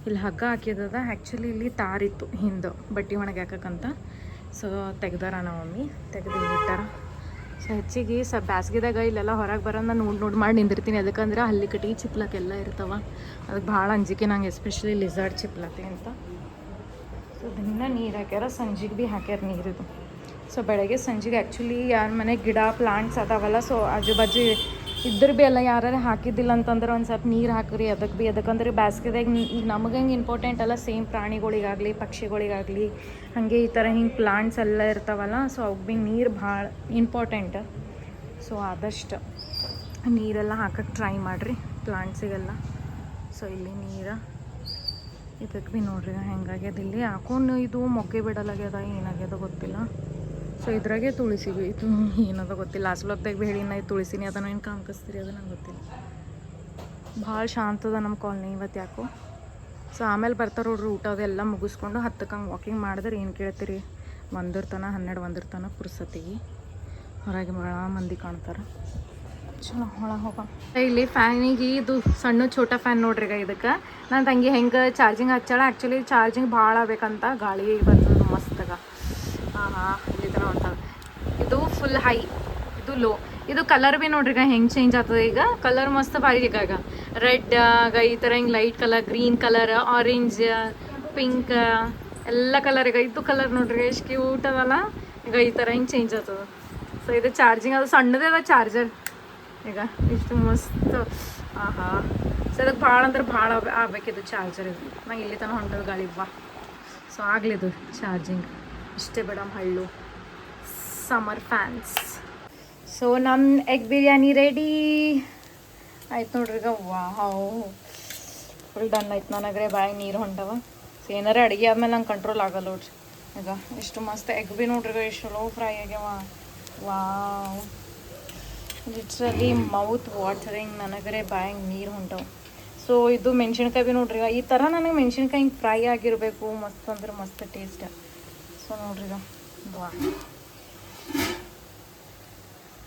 ಇಲ್ಲಿ ಹಗ್ಗ ಹಾಕಿದದ. ಆ್ಯಕ್ಚುಲಿ ಇಲ್ಲಿ ತಾರಿತ್ತು ಹಿಂದೆ ಬಟ್ಟೆ ಒಣಗಿ ಹಾಕಕ್ಕಂತ. ಸೊ ತೆಗ್ದಾರ ನಮ್ಮ ಮಮ್ಮಿ, ತೆಗೆದು ಇಟ್ಟಾರ. ಸೊ ಹೆಚ್ಚಿಗೆ ಬ್ಯಾಸ್ಗಿದಾಗ ಇಲ್ಲೆಲ್ಲ ಹೊರಗೆ ಬರೋದು ನಾನು ನೋಡಿ ಮಾಡಿ ನಿಂದಿರ್ತೀನಿ. ಅದಕ್ಕಂದ್ರೆ ಹಲ್ಲಿ ಕಟ್ಟಿಗೆ ಚಿಪ್ಲಕ್ಕೆಲ್ಲ ಇರ್ತಾವ. ಅದಕ್ಕೆ ಭಾಳ ಅಂಜಿಕೆ ನಂಗೆ, ಎಸ್ಪೆಷಲಿ ಲಿಝಾರ್ಡ್ ಚಿಪ್ಲತೆ ಅಂತ. ಸೊ ದಿನ ನೀರು ಹಾಕ್ಯಾರ, ಸಂಜೆಗೆ ಭೀ ಹಾಕ್ಯಾರ ನೀರಿದು. ಸೊ ಬೆಳಗ್ಗೆ ಸಂಜೆಗೆ ಆ್ಯಕ್ಚುಲಿ ಯಾರ ಮನೆಗೆ ಗಿಡ ಪ್ಲಾಂಟ್ಸ್ ಅದಾವಲ್ಲ, ಸೊ ಆಜು ಬಾಜು ಇದ್ರ ಭೀ ಎಲ್ಲ ಯಾರು ಹಾಕಿದ್ದಿಲ್ಲ ಅಂತಂದ್ರೆ ಒಂದು ಸ್ವಲ್ಪ ನೀರು ಹಾಕ್ರಿ ಅದಕ್ಕೆ ಭೀ. ಅದಕ್ಕಂದ್ರೆ ಬ್ಯಾಸ್ಗೆದಾಗ ಈಗ ನಮಗೆ ಹೆಂಗೆ ಇಂಪಾರ್ಟೆಂಟ್ ಅಲ್ಲ, ಸೇಮ್ ಪ್ರಾಣಿಗಳಿಗಾಗಲಿ ಪಕ್ಷಿಗಳಿಗಾಗಲಿ ಹಾಗೆ ಈ ಥರ ಹಿಂಗೆ ಪ್ಲಾಂಟ್ಸ್ ಎಲ್ಲ ಇರ್ತಾವಲ್ಲ, ಸೊ ಅವ್ಕೆ ಭೀ ನೀರು ಭಾಳ ಇಂಪಾರ್ಟೆಂಟ್. ಸೊ ಆದಷ್ಟು ನೀರೆಲ್ಲ ಹಾಕಕ್ಕೆ ಟ್ರೈ ಮಾಡಿರಿ ಪ್ಲಾಂಟ್ಸಿಗೆಲ್ಲ. ಸೊ ಇಲ್ಲಿ ನೀರು ಇದಕ್ಕೆ ಭೀ ನೋಡ್ರಿ ಹೆಂಗಾಗ್ಯದ. ಇಲ್ಲಿ ಹಾಕೊಂಡು ಇದು ಮೊಗ್ಗೆ ಬಿಡಲಾಗ್ಯದ, ಏನಾಗ್ಯದ ಗೊತ್ತಿಲ್ಲ. ಸೊ ಇದ್ರಾಗೆ ತುಳಸಿ ಭೀ ಇದು ಏನದ ಗೊತ್ತಿಲ್ಲ. ಲಾಸ್ಟ್ ಬ್ಲಾಗ್ದಾಗ ಭೀ ಹೇಳಿ ನಾ ತುಳಸಿನಿ ಅದನ್ನು ಏನು ಕಾಣ್ಕಿಸ್ತೀರಿ ಅದು ನಂಗೆ ಗೊತ್ತಿಲ್ಲ. ಭಾಳ ಶಾಂತದ ನಮ್ಮ ಕಾಲನಿ ಇವತ್ತು ಯಾಕೋ. ಸೊ ಆಮೇಲೆ ಬರ್ತಾರೆ ನೋಡ್ರಿ ಊಟ ಅದೆಲ್ಲ ಮುಗಿಸ್ಕೊಂಡು 10ಕ್ಕೆ ಹಂಗೆ ವಾಕಿಂಗ್ ಮಾಡಿದ್ರೆ ಏನು ಕೇಳ್ತೀರಿ 1 ತನಕ 12 ತನಕ ಪುರ್ಸತ್ತಿಗೆ ಹೊರಗೆ ಭಾಳ ಮಂದಿ ಕಾಣ್ತಾರೆ. ಚಲೋ ಒಳಗೆ ಹೋಗ. ಇಲ್ಲಿ ಫ್ಯಾನಿಗೆ ಇದು ಸಣ್ಣ ಛೋಟ ಫ್ಯಾನ್ ನೋಡ್ರಿ ಈಗ. ಇದಕ್ಕೆ ನನ್ನ ತಂಗಿ ಹೆಂಗೆ ಚಾರ್ಜಿಂಗ್ ಹಚ್ಚಾಳ. ಆ್ಯಕ್ಚುಲಿ ಚಾರ್ಜಿಂಗ್ ಭಾಳ ಆಗ್ಬೇಕಂತ ಗಾಳಿ ಬರ್ತದೆ ಮಸ್ತಾಗ. ಹಾಂ ಇಲ್ಲಿ ಥರ ಹೊಂಟದ. ಇದು ಫುಲ್ ಹೈ, ಇದು ಲೋ. ಇದು ಕಲರ್ ಭೀ ನೋಡ್ರಿ ಈಗ ಹೆಂಗೆ ಚೇಂಜ್ ಆಗ್ತದೆ. ಈಗ ಕಲರ್ ಮಸ್ತ್ ಭಾರಿ ಈಗ ರೆಡ್ ಆಗ ಈ ಥರ ಹಿಂಗೆ light colour, green colour, orange, pink ಎಲ್ಲ ಕಲರ್. ಈಗ ಇದು ಕಲರ್ ನೋಡ್ರಿ ಎಷ್ಟು ಕ್ಯೂಟ್ ಅದಲ್ಲ. ಈಗ ಈ ಥರ ಹಿಂಗೆ ಚೇಂಜ್ ಆಗ್ತದೆ. ಸೊ ಇದು ಚಾರ್ಜಿಂಗ್ ಅದು ಸಣ್ಣದೇ ಅದ ಚಾರ್ಜರ್. ಈಗ ಇಷ್ಟು ಮಸ್ತ್. ಆಹಾ. ಸೊ ಅದಕ್ಕೆ ಭಾಳ ಅಂದ್ರೆ ಭಾಳ ಆಗ್ಬೇಕಿದು ಚಾರ್ಜರ್. ಇದು ನಂಗೆ ಇಲ್ಲಿ ತನಕ ಹೊಂಟದ ಗಾಳಿ ಬಾ. ಸೊ ಆಗಲಿದು ಚಾರ್ಜಿಂಗ್ ಇಷ್ಟೇ ಬೇಡಮ್ ಹಳ್ಳು ಸಮ್ಮರ್ ಫ್ಯಾನ್ಸ್. ಸೊ ನಮ್ಮ ಎಗ್ ಬಿರಿಯಾನಿ ರೆಡಿ ಆಯ್ತು ನೋಡ್ರಿ ಈಗ. ವಾವ್ ಫುಲ್ ಡನ್ ಆಯ್ತು. ನನಗ್ರೆ ಬಾಯಿ ನೀರು ಹೊಂಟವ. ಸೊ ಏನಾರ ಅಡುಗೆ ಆದ್ಮೇಲೆ ನಂಗೆ ಕಂಟ್ರೋಲ್ ಆಗಲ್ಲ ನೋಡ್ರಿ. ಈಗ ಎಷ್ಟು ಮಸ್ತ್ ಎಗ್ ಭೀ ನೋಡ್ರಿ ಈಗ ಎಷ್ಟು ಚಲೋ ಫ್ರೈ ಆಗ್ಯಾವ. Wow literally mouth watering. ನನಗರೆ ಬಾಯಿಗೆ ನೀರು ಹೊಂಟವು. ಸೊ ಇದು ಮೆಣಸಿನ್ಕಾಯಿ ಭೀ ನೋಡ್ರಿ ಈ ಥರ ನನಗೆ ಮೆಣಸಿನ್ಕಾಯಿ ಹಿಂಗೆ ಫ್ರೈ ಆಗಿರಬೇಕು, ಮಸ್ತ್ ಅಂದ್ರೆ ಮಸ್ತ್ ಟೇಸ್ಟ್. ಸೊ ನೋಡ್ರಿ ಈಗ ವಾ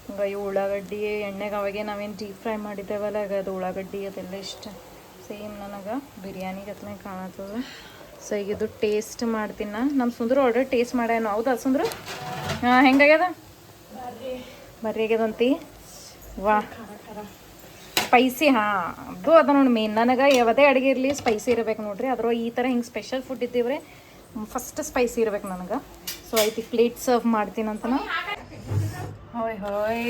ಈಗ ಈ ಉಳ್ಳಾಗಡ್ಡಿ ಎಣ್ಣೆಗೆ ಅವಾಗೆ ನಾವೇನು ಡೀಪ್ ಫ್ರೈ ಮಾಡಿದ್ದೇವಲ್ಲ, ಈಗ ಅದು ಉಳ್ಳಾಗಡ್ಡಿ ಅದೆಲ್ಲ ಇಷ್ಟ ಸೇಮ್ ನನಗೆ ಬಿರಿಯಾನಿಗೆ ಅತ್ಲೇ ಕಾಣತ್ತದ. ಸೊ ಈಗ ಇದು ಟೇಸ್ಟ್ ಮಾಡ್ತೀನಿ ನಾ. ನಮ್ಮ ಸುಂದ್ರು ಆರ್ಡರ್ ಟೇಸ್ಟ್ ಮಾಡ್ಯಾನು. ಹೌದಾ ಸುಂದ್ರು? ಹಾಂ ಹೆಂಗಾಗ್ಯದ? ಬರ್ರಿ ಆಗ್ಯದಂತಿ. ವಾ ಸ್ಪೈಸಿ. ಹಾಂ ಅದು ಅದ ನೋಡಿ ಮೇನ್. ನನಗೆ ಯಾವುದೇ ಅಡುಗೆ ಇರಲಿ ಸ್ಪೈಸಿ ಇರಬೇಕು ನೋಡ್ರಿ. ಅದ್ರೊಳಗೆ ಈ ಥರ ಹಿಂಗೆ ಸ್ಪೆಷಲ್ ಫುಡ್ ಇದ್ದೀವ್ರಿ ಫಸ್ಟ್ ಸ್ಪೈಸಿ ಇರ್ಬೇಕು ನನಗೆ. ಸೊ ಆಯ್ತು ಪ್ಲೇಟ್ ಸರ್ವ್ ಮಾಡ್ತೀನಿ ಅಂತ ನಾ. ಹೋಯ್ ಹೋಯ್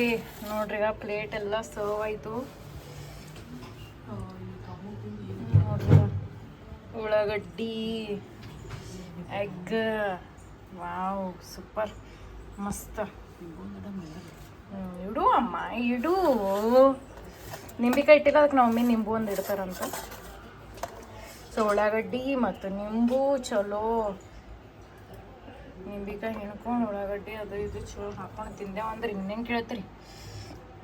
ನೋಡ್ರಿ ಈಗ ಪ್ಲೇಟ್ ಎಲ್ಲ ಸರ್ವ್ ಆಯಿತು ನೋಡ್ರಿ. ಉಳ್ಳಾಗಡ್ಡಿ, ಎಗ್, ವಾವ್ ಸೂಪರ್ ಮಸ್ತ್. ಇಡು ಅಮ್ಮ ಇಡು. ನಿಂಬೆಕಾಯಿ ಇಟ್ಟಿಲ್ಲ, ಅದಕ್ಕೆ ನಾವು ಒಮ್ಮೆ ನಿಂಬು ಒಂದು ಇಡ್ತಾರಂತ. ಸೊ ಉಳ್ಳಾಗಡ್ಡಿ ಮತ್ತು ನಿಂಬು ಚಲೋ. ನಿಂಬೆಕಾಯಿ ಹಿಂಡ್ಕೊಂಡು ಉಳ್ಳಾಗಡ್ಡಿ ಅದು ಇದು ಚಲೋ ಹಾಕೊಂಡು ತಿಂದೇವು ಅಂದ್ರೆ ಇನ್ನೇನು ಕೇಳ್ತೀರಿ.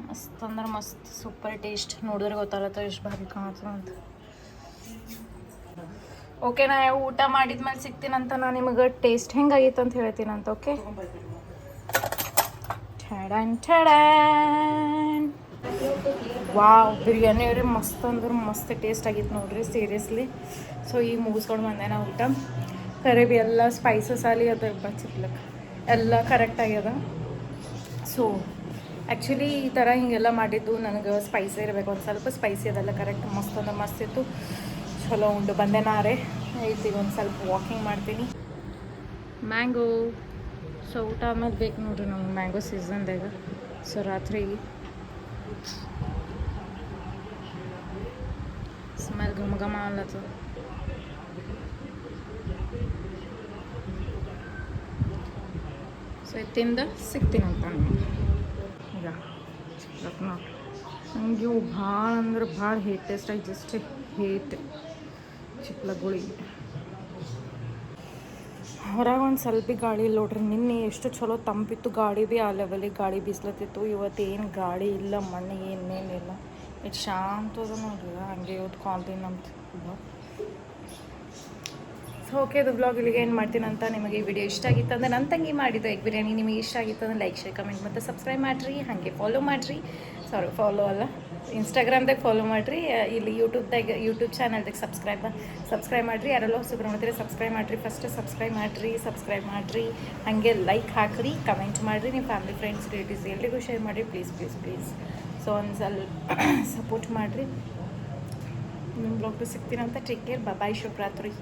ಮಸ್ತ್ ಅಂದ್ರೆ ಮಸ್ತ್ ಸೂಪರ್ ಟೇಸ್ಟ್. ನೋಡಿದ್ರೆ ಗೊತ್ತಾಗತ್ತ ಎಷ್ಟು ಭಾರಿ ಕಾಣ್ತದೆ ಅಂತ. ಓಕೆ ನಾ ಊಟ ಮಾಡಿದ್ಮೇಲೆ ಸಿಗ್ತೀನಂತ. ನಾನು ನಿಮಗೆ ಟೇಸ್ಟ್ ಹೆಂಗಾಗೈತೆ ಅಂತ ಹೇಳ್ತೀನಂತ. ಓಕೆ ಠಡನ್ ಠಡನ್. ವಾವ್ ಬಿರಿಯಾನಿ ಅವ್ರಿ ಮಸ್ತ್ ಅಂದ್ರೆ ಮಸ್ತ್ ಟೇಸ್ಟ್ ಆಗಿತ್ತು ನೋಡ್ರಿ ಸೀರಿಯಸ್ಲಿ. ಸೊ ಈಗ ಮುಗಿಸ್ಕೊಂಡು ಬಂದೆ ನಾ ಊಟ. ಕರೆ ಭೀ ಎಲ್ಲ ಸ್ಪೈಸಸ್ ಆಗಲಿ ಅದು ಬಚ್ಚಿರ್ಲಕ್ಕೆ ಎಲ್ಲ ಕರೆಕ್ಟ್ ಆಗ್ಯದ. ಸೊ ಆ್ಯಕ್ಚುಲಿ ಈ ಥರ ಹೀಗೆಲ್ಲ ಮಾಡಿದ್ದು ನನಗೆ ಸ್ಪೈಸಿ ಇರಬೇಕು. ಒಂದು ಸ್ವಲ್ಪ ಸ್ಪೈಸಿ ಅದೆಲ್ಲ ಕರೆಕ್ಟ್ ಮಸ್ತ್ ಅಂದ್ರೆ ಮಸ್ತ್ ಇತ್ತು. ಚಲೋ ಉಂಡು ಬಂದೆ ನಾರೇ. ಈಗ ಒಂದು ಸ್ವಲ್ಪ ವಾಕಿಂಗ್ ಮಾಡ್ತೀನಿ. ಮ್ಯಾಂಗೋ. ಸೊ ಊಟ ಆದ್ಮೇಲೆ ಬೇಕು ನೋಡ್ರಿ ನಮ್ಗೆ ಮ್ಯಾಂಗೋ ಸೀಸನ್ದಾಗ. ಸೊ ರಾತ್ರಿಗೆ ಸ್ಮೆಲ್ ಘಮ ಘಮ ಅನ್ಲತ್ತದ. ಸೊ ಇತ್ತಿಂದ ಸಿಗ್ತೀನಂತ ಈಗ ನೋಡ್ರಿ. ನಂಗೆ ಇವು ಭಾಳ ಅಂದ್ರೆ ಭಾಳ ಹೇಟ್ ಟೇಸ್ಟ್ ಆಗಿ ಜಸ್ಟ್ ಹೇಟ್ ಚಿಪ್ಲಗಳಿಗೆ. ಹೊರಗೆ ಒಂದು ಸ್ವಲ್ಪ ಗಾಳಿ ಇಲ್ಲ ನೋಡ್ರಿ. ನಿನ್ನೆ ಎಷ್ಟು ಚಲೋ ತಂಪಿತ್ತು ಗಾಳಿ ಭೀ ಆ ಲೆವೆಲಿಗೆ ಗಾಳಿ ಬೀಸ್ಲತ್ತಿತ್ತು. ಇವತ್ತು ಏನು ಗಾಳಿ ಇಲ್ಲ, ಮಣ್ಣು ಏನೇನಿಲ್ಲ. ಇದು ಶಾಂತ ಅದ ನೋಡ್ರಿ. ಹಂಗೆ ಇವತ್ತು ಕಾಲ್ತೀನಿ ನಮ್ದು. ಸೊ ಓಕೆ ಇದು ಬ್ಲಾಗ್ ಇಲ್ಲಿಗೆ ಏನು ಮಾಡ್ತೀನಂತ. ನಿಮಗೆ ಈ ವಿಡಿಯೋ ಇಷ್ಟ ಆಗಿತ್ತು ಅಂದರೆ ನನ್ನ ತಂಗಿ ಮಾಡಿದ್ದು ಎಗ್ ಬಿರಿಯಾನಿ ನಿಮಗೆ ಇಷ್ಟ ಆಗಿತ್ತು ಅಂದರೆ ಲೈಕ್ ಶೇರ್ ಕಮೆಂಟ್ ಮತ್ತು ಸಬ್ಸ್ಕ್ರೈಬ್ ಮಾಡಿರಿ. ಹಾಗೆ ಫಾಲೋ ಮಾಡಿರಿ. ಸಾರಿ ಫಾಲೋ ಅಲ್ಲ ಇನ್ಸ್ಟಾಗ್ರಾಮ್ದಾಗ ಫಾಲೋ ಮಾಡಿರಿ, ಇಲ್ಲಿ ಯೂಟ್ಯೂಬ್ ಚಾನಲ್ದಾಗ ಸಬ್ಸ್ಕ್ರೈಬ್ ಮಾಡಿರಿ. ಯಾರೆಲ್ಲ ಹೊಸಬ್ರು ನೋಡ್ತೀರಿ ಸಬ್ಸ್ಕ್ರೈಬ್ ಮಾಡಿರಿ, ಫಸ್ಟ್ ಸಬ್ಸ್ಕ್ರೈಬ್ ಮಾಡಿರಿ. ಹಾಗೆ ಲೈಕ್ ಹಾಕಿರಿ, ಕಮೆಂಟ್ ಮಾಡಿರಿ, ನಿಮ್ಮ ಫ್ಯಾಮಿಲಿ ಫ್ರೆಂಡ್ಸ್ ರಿಲೇಟಿವ್ಸ್ ಎಲ್ರಿಗೂ ಶೇರ್ ಮಾಡಿರಿ ಪ್ಲೀಸ್. ಸೊ ಒಂದು ಸ್ವಲ್ಪ ಸಪೋರ್ಟ್ ಮಾಡಿರಿ. ನಿಮ್ಮ ಬ್ಲಾಗ್ದು ಸಿಗ್ತೀನಂತ. ಟೇಕ್ ಕೇರ್, ಬಾಯ್, ಶುಭರಾತ್ರಿ.